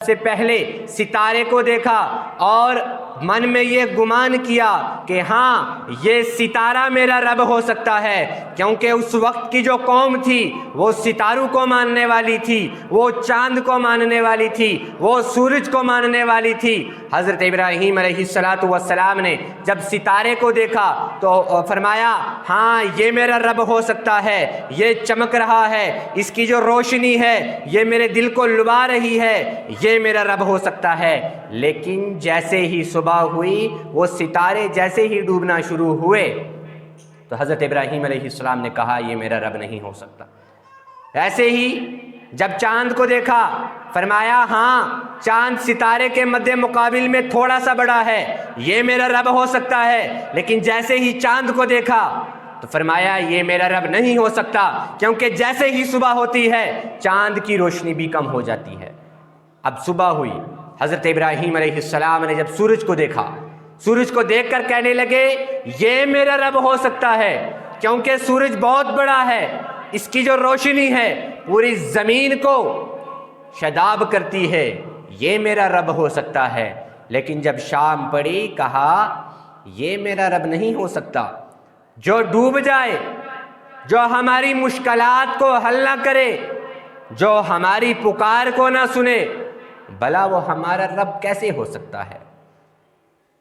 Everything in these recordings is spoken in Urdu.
سے پہلے ستارے کو دیکھا اور من میں یہ گمان کیا کہ ہاں یہ ستارہ میرا رب ہو سکتا ہے، کیونکہ اس وقت کی جو قوم تھی وہ ستاروں کو ماننے والی تھی، وہ چاند کو ماننے والی تھی، وہ سورج کو ماننے والی تھی۔ حضرت ابراہیم علیہ السلام نے جب ستارے کو دیکھا تو فرمایا ہاں یہ میرا رب ہو سکتا ہے، یہ چمک رہا ہے، اس کی جو روشنی ہے یہ میرے دل کو لبھا رہی ہے، یہ میرا رب ہو سکتا ہے۔ لیکن جیسے ہی صبح ہوئی وہ ستارے جیسے ہی ڈوبنا شروع ہوئے تو حضرت ابراہیم علیہ السلام نے کہا یہ میرا رب نہیں ہو سکتا۔ ایسے ہی جب چاند کو دیکھا فرمایا ہاں چاند ستارے کے مد مقابل میں تھوڑا سا بڑا ہے، یہ میرا رب ہو سکتا ہے۔ لیکن جیسے ہی چاند کو دیکھا تو فرمایا یہ میرا رب نہیں ہو سکتا، کیونکہ جیسے ہی صبح ہوتی ہے چاند کی روشنی بھی کم ہو جاتی ہے۔ اب صبح ہوئی، حضرت ابراہیم علیہ السلام نے جب سورج کو دیکھا، سورج کو دیکھ کر کہنے لگے یہ میرا رب ہو سکتا ہے، کیونکہ سورج بہت بڑا ہے، اس کی جو روشنی ہے پوری زمین کو شاداب کرتی ہے، یہ میرا رب ہو سکتا ہے۔ لیکن جب شام پڑی کہا یہ میرا رب نہیں ہو سکتا، جو ڈوب جائے، جو ہماری مشکلات کو حل نہ کرے، جو ہماری پکار کو نہ سنے، بھلا وہ ہمارا رب کیسے ہو سکتا ہے؟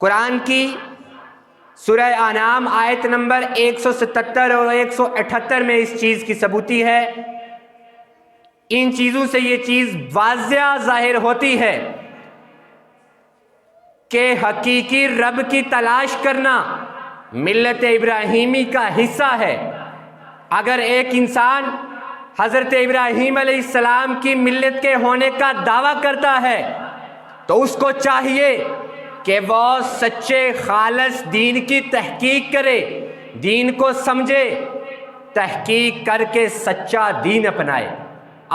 قرآن کی سورہ انعام آیت نمبر 177 اور 178 میں اس چیز کی ثبوتی ہے۔ ان چیزوں سے یہ چیز واضح ظاہر ہوتی ہے کہ حقیقی رب کی تلاش کرنا ملت ابراہیمی کا حصہ ہے۔ اگر ایک انسان حضرت ابراہیم علیہ السلام کی ملت کے ہونے کا دعویٰ کرتا ہے تو اس کو چاہیے کہ وہ سچے خالص دین کی تحقیق کرے، دین کو سمجھے، تحقیق کر کے سچا دین اپنائے۔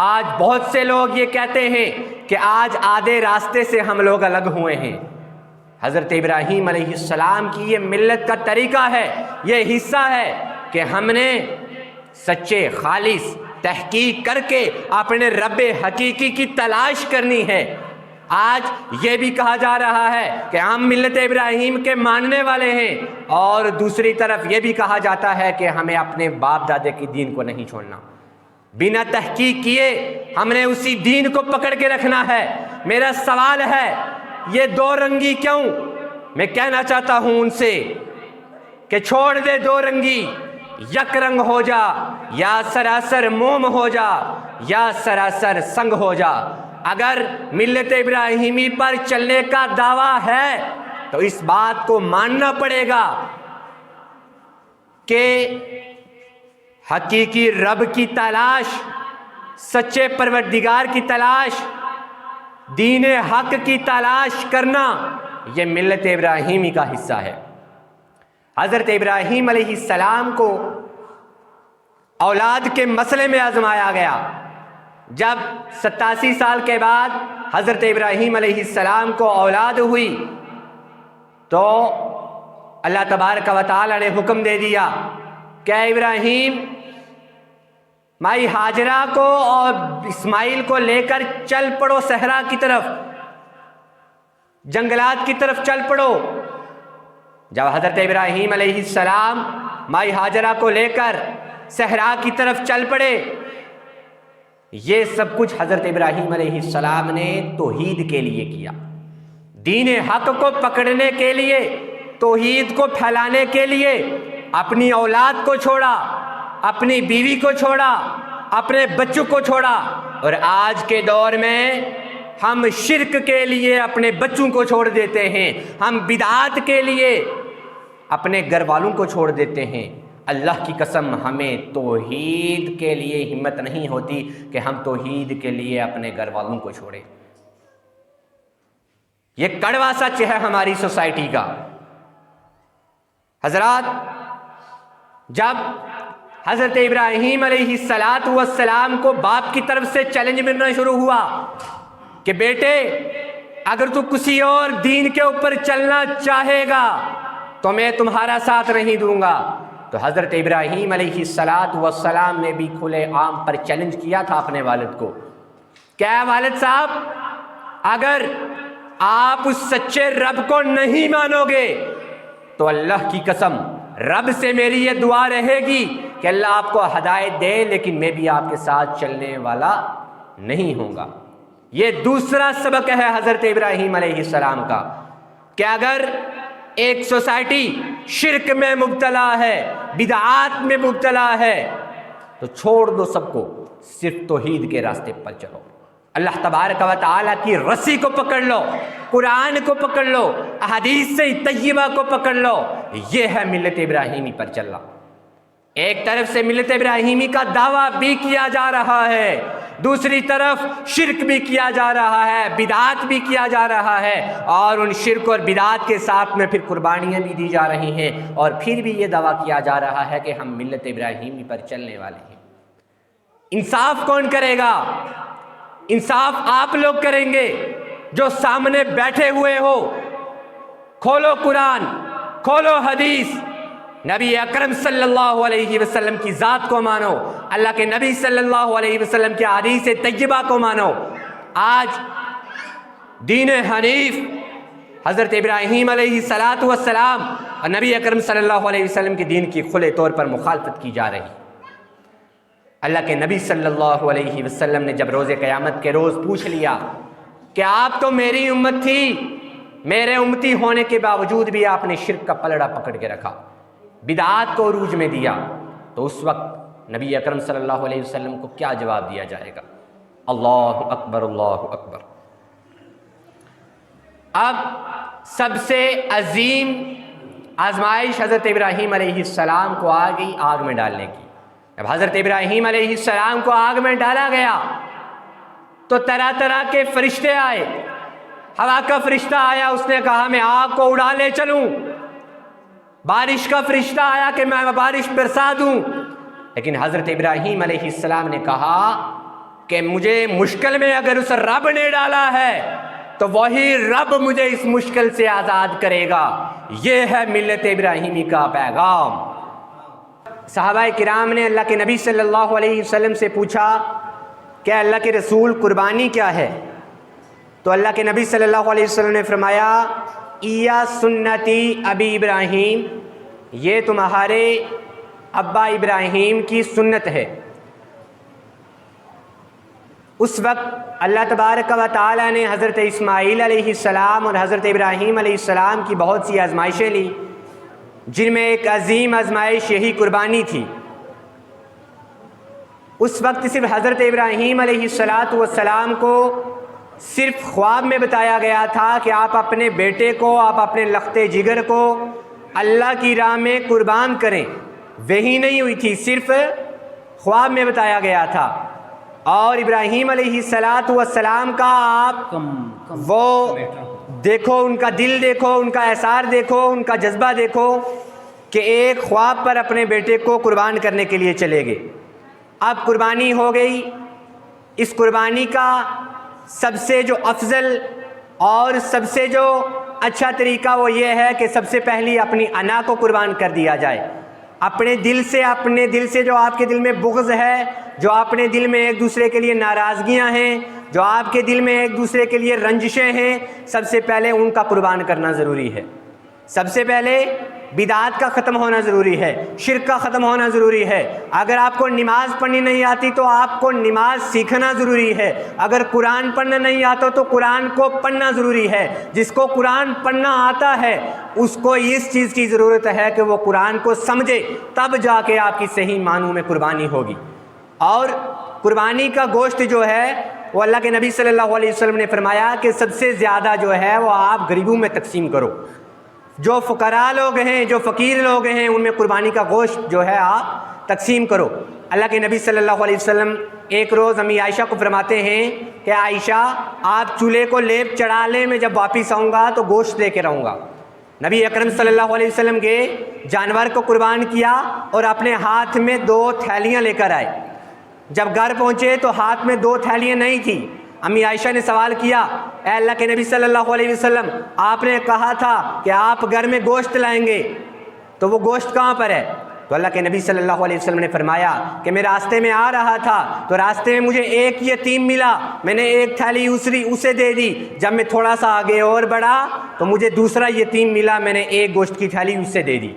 آج بہت سے لوگ یہ کہتے ہیں کہ آج آدھے راستے سے ہم لوگ الگ ہوئے ہیں۔ حضرت ابراہیم علیہ السلام کی یہ ملت کا طریقہ ہے، یہ حصہ ہے کہ ہم نے سچے خالص تحقیق کر کے اپنے رب حقیقی کی تلاش کرنی ہے۔ آج یہ بھی کہا جا رہا ہے کہ ہم ملت ابراہیم کے ماننے والے ہیں، اور دوسری طرف یہ بھی کہا جاتا ہے کہ ہمیں اپنے باپ دادے کی دین کو نہیں چھوڑنا، بنا تحقیق کیے ہم نے اسی دین کو پکڑ کے رکھنا ہے۔ میرا سوال ہے یہ دو رنگی کیوں؟ میں کہنا چاہتا ہوں ان سے کہ چھوڑ دے دو رنگی، یک رنگ ہو جا، یا سراسر موم ہو جا، یا سراسر سنگ ہو جا۔ اگر ملت ابراہیمی پر چلنے کا دعویٰ ہے تو اس بات کو ماننا پڑے گا کہ حقیقی رب کی تلاش، سچے پروردگار کی تلاش، دین حق کی تلاش کرنا یہ ملت ابراہیمی کا حصہ ہے۔ حضرت ابراہیم علیہ السلام کو اولاد کے مسئلے میں آزمایا گیا۔ جب 87 سال کے بعد حضرت ابراہیم علیہ السلام کو اولاد ہوئی تو اللہ تبارک و تعالی نے حکم دے دیا کہ اے ابراہیم مائی ہاجرہ کو اور اسماعیل کو لے کر چل پڑو صحرا کی طرف، جنگلات کی طرف چل پڑو۔ جب حضرت ابراہیم علیہ السلام مائی ہاجرہ کو لے کر صحرا کی طرف چل پڑے، یہ سب کچھ حضرت ابراہیم علیہ السلام نے توحید کے لیے کیا، دین حق کو پکڑنے کے لیے، توحید کو پھیلانے کے لیے۔ اپنی اولاد کو چھوڑا، اپنی بیوی کو چھوڑا، اپنے بچوں کو چھوڑا، اور آج کے دور میں ہم شرک کے لیے اپنے بچوں کو چھوڑ دیتے ہیں، ہم بدعات کے لیے اپنے گھر والوں کو چھوڑ دیتے ہیں۔ اللہ کی قسم ہمیں توحید کے لیے ہمت نہیں ہوتی کہ ہم توحید کے لیے اپنے گھر والوں کو چھوڑیں۔ یہ کڑوا سچ ہے ہماری سوسائٹی کا۔ حضرات، جب حضرت ابراہیم علیہ السلام کو باپ کی طرف سے چیلنج ملنا شروع ہوا کہ بیٹے اگر تو کسی اور دین کے اوپر چلنا چاہے گا تو میں تمہارا ساتھ نہیں دوں گا، تو حضرت ابراہیم علیہ السلام نے بھی کھلے عام پر چیلنج کیا تھا اپنے والد کو، کیا والد صاحب اگر آپ اس سچے رب کو نہیں مانو گے تو اللہ کی قسم رب سے میری یہ دعا رہے گی کہ اللہ آپ کو ہدایت دے، لیکن میں بھی آپ کے ساتھ چلنے والا نہیں ہوں گا۔ یہ دوسرا سبق ہے حضرت ابراہیم علیہ السلام کا کہ اگر ایک سوسائٹی شرک میں مبتلا ہے، بدعات میں مبتلا ہے، تو چھوڑ دو سب کو، صرف توحید کے راستے پر چلو، اللہ تبارک و تعالیٰ کی رسی کو پکڑ لو، قرآن کو پکڑ لو، احادیث طیبہ کو پکڑ لو۔ یہ ہے ملت ابراہیمی پر چلنا۔ ایک طرف سے ملت ابراہیمی کا دعویٰ بھی کیا جا رہا ہے، دوسری طرف شرک بھی کیا جا رہا ہے، بدعات بھی کیا جا رہا ہے، اور ان شرک اور بدعات کے ساتھ میں پھر قربانیاں بھی دی جا رہی ہیں، اور پھر بھی یہ دعویٰ کیا جا رہا ہے کہ ہم ملت ابراہیمی پر چلنے والے ہیں۔ انصاف کون کرے گا؟ انصاف آپ لوگ کریں گے جو سامنے بیٹھے ہوئے ہو۔ کھولو قرآن، کھولو حدیث، نبی اکرم صلی اللہ علیہ وسلم کی ذات کو مانو، اللہ کے نبی صلی اللہ علیہ وسلم کی حدیث طیبہ کو مانو۔ آج دین حنیف حضرت ابراہیم علیہ السلام اور نبی اکرم صلی اللہ علیہ وسلم کے دین کی کھلے طور پر مخالفت کی جا رہی۔ اللہ کے نبی صلی اللہ علیہ وسلم نے جب روز قیامت کے روز پوچھ لیا کہ آپ تو میری امت تھی، میرے امتی ہونے کے باوجود بھی آپ نے شرک کا پلڑا پکڑ کے رکھا، بدعات کو عروج میں دیا، تو اس وقت نبی اکرم صلی اللہ علیہ وسلم کو کیا جواب دیا جائے گا؟ اللہ اکبر، اللہ اکبر۔ اب سب سے عظیم آزمائش حضرت ابراہیم علیہ السلام کو آ گئی آگ میں ڈالنے کی۔ جب حضرت ابراہیم علیہ السلام کو آگ میں ڈالا گیا تو طرح طرح کے فرشتے آئے۔ ہوا کا فرشتہ آیا، اس نے کہا میں آگ کو اڑا لے چلوں۔ بارش کا فرشتہ آیا کہ میں بارش برسا دوں۔ لیکن حضرت ابراہیم علیہ السلام نے کہا کہ مجھے مشکل میں اگر اس رب نے ڈالا ہے تو وہی رب مجھے اس مشکل سے آزاد کرے گا۔ یہ ہے ملت ابراہیمی کا پیغام۔ صحابہ کرام نے اللہ کے نبی صلی اللہ علیہ وسلم سے پوچھا کہ اللہ کے رسول قربانی کیا ہے؟ تو اللہ کے نبی صلی اللہ علیہ وسلم نے فرمایا ایا سنتی ابی ابراہیم، یہ تمہارے ابا ابراہیم کی سنت ہے۔ اس وقت اللہ تبارک و تعالیٰ نے حضرت اسماعیل علیہ السلام اور حضرت ابراہیم علیہ السلام کی بہت سی آزمائشیں لی، جن میں ایک عظیم آزمائش یہی قربانی تھی۔ اس وقت صرف حضرت ابراہیم علیہ السلام کو صرف خواب میں بتایا گیا تھا کہ آپ اپنے بیٹے کو، آپ اپنے لختے جگر کو اللہ کی راہ میں قربان کریں، وہی نہیں ہوئی تھی، صرف خواب میں بتایا گیا تھا۔ اور ابراہیم علیہ السلام کا آپ وہ دیکھو، ان کا دل دیکھو، ان کا احسار دیکھو، ان کا جذبہ دیکھو کہ ایک خواب پر اپنے بیٹے کو قربان کرنے کے لیے چلے گئے۔ اب قربانی ہو گئی۔ اس قربانی کا سب سے جو افضل اور سب سے جو اچھا طریقہ وہ یہ ہے کہ سب سے پہلی اپنی انا کو قربان کر دیا جائے۔ اپنے دل سے جو آپ کے دل میں بغض ہے، جو اپنے دل میں ایک دوسرے کے لیے ناراضگیاں ہیں، جو آپ کے دل میں ایک دوسرے کے لیے رنجشیں ہیں، سب سے پہلے ان کا قربان کرنا ضروری ہے۔ سب سے پہلے بدعات کا ختم ہونا ضروری ہے، شرک کا ختم ہونا ضروری ہے۔ اگر آپ کو نماز پڑھنی نہیں آتی تو آپ کو نماز سیکھنا ضروری ہے۔ اگر قرآن پڑھنا نہیں آتا تو قرآن کو پڑھنا ضروری ہے۔ جس کو قرآن پڑھنا آتا ہے اس کو اس چیز کی ضرورت ہے کہ وہ قرآن کو سمجھے، تب جا کے آپ کی صحیح معنوں میں قربانی ہوگی۔ اور قربانی کا گوشت جو ہے وہ اللہ کے نبی صلی اللہ علیہ وسلم نے فرمایا کہ سب سے زیادہ جو ہے وہ آپ غریبوں میں تقسیم کرو۔ جو فقراء لوگ ہیں، جو فقیر لوگ ہیں، ان میں قربانی کا گوشت جو ہے آپ تقسیم کرو۔ اللہ کے نبی صلی اللہ علیہ وسلم ایک روز امی عائشہ کو فرماتے ہیں کہ عائشہ آپ چولہے کو لیپ چڑھا لیں، میں جب واپس آؤں گا تو گوشت لے کے رہوں گا۔ نبی اکرم صلی اللہ علیہ وسلم کے جانور کو قربان کیا اور اپنے ہاتھ میں 2 تھیلیاں لے کر آئے۔ جب گھر پہنچے تو ہاتھ میں 2 تھیلیاں نہیں تھیں۔ امی عائشہ نے سوال کیا، اے اللہ کے نبی صلی اللہ علیہ وسلم، آپ نے کہا تھا کہ آپ گھر میں گوشت لائیں گے، تو وہ گوشت کہاں پر ہے؟ تو اللہ کے نبی صلی اللہ علیہ وسلم نے فرمایا کہ میں راستے میں آ رہا تھا تو راستے میں مجھے ایک یتیم ملا، میں نے ایک تھیلی اسے دے دی۔ جب میں تھوڑا سا آگے اور بڑھا تو مجھے دوسرا یتیم ملا، میں نے ایک گوشت کی تھیلی اسے دے دی۔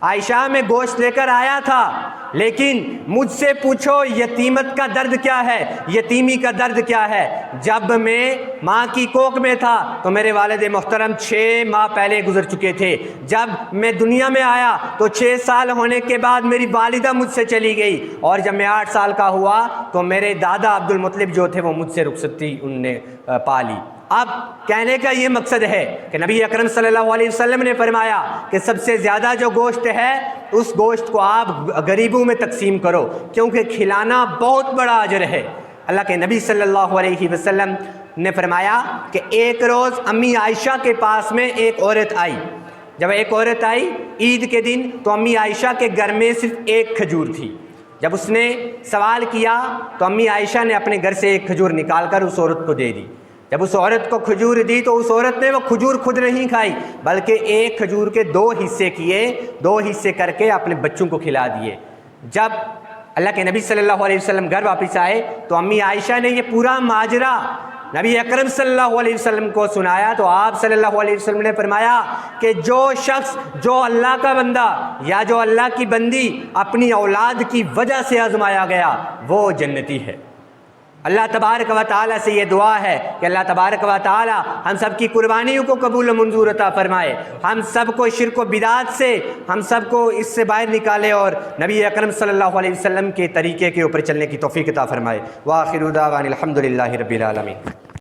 عائشہ میں گوشت لے کر آیا تھا، لیکن مجھ سے پوچھو یتیمت کا درد کیا ہے، یتیمی کا درد کیا ہے۔ جب میں ماں کی کوکھ میں تھا تو میرے والد محترم 6 ماہ پہلے گزر چکے تھے۔ جب میں دنیا میں آیا تو 6 سال ہونے کے بعد میری والدہ مجھ سے چلی گئی، اور جب میں 8 سال کا ہوا تو میرے دادا عبد المطلب جو تھے وہ مجھ سے رخصت تھی، ان نے پالی۔ اب کہنے کا یہ مقصد ہے کہ نبی اکرم صلی اللہ علیہ وسلم نے فرمایا کہ سب سے زیادہ جو گوشت ہے اس گوشت کو آپ غریبوں میں تقسیم کرو، کیونکہ کھلانا بہت بڑا اجر ہے۔ اللہ کے نبی صلی اللہ علیہ وسلم نے فرمایا کہ ایک روز امی عائشہ کے پاس میں ایک عورت آئی۔ جب ایک عورت آئی عید کے دن تو امی عائشہ کے گھر میں صرف ایک کھجور تھی۔ جب اس نے سوال کیا تو امی عائشہ نے اپنے گھر سے ایک کھجور نکال کر اس عورت کو دے دی۔ جب اس عورت کو کھجور دی تو اس عورت نے وہ کھجور خود نہیں کھائی، بلکہ ایک کھجور کے 2 حصے کیے، 2 حصے کر کے اپنے بچوں کو کھلا دیے۔ جب اللہ کے نبی صلی اللہ علیہ وسلم گھر واپس آئے تو امی عائشہ نے یہ پورا ماجرا نبی اکرم صلی اللہ علیہ وسلم کو سنایا، تو آپ صلی اللہ علیہ وسلم نے فرمایا کہ جو شخص، جو اللہ کا بندہ یا جو اللہ کی بندی اپنی اولاد کی وجہ سے آزمایا گیا وہ جنتی ہے۔ اللہ تبارک و تعالیٰ سے یہ دعا ہے کہ اللہ تبارک و تعالیٰ ہم سب کی قربانیوں کو قبول و منظور عطا فرمائے، ہم سب کو شرک و بدعات سے ہم سب کو اس سے باہر نکالے، اور نبی اکرم صلی اللہ علیہ وسلم کے طریقے کے اوپر چلنے کی توفیق عطا فرمائے۔ وآخر دعوانا الحمد للہ رب العالمین۔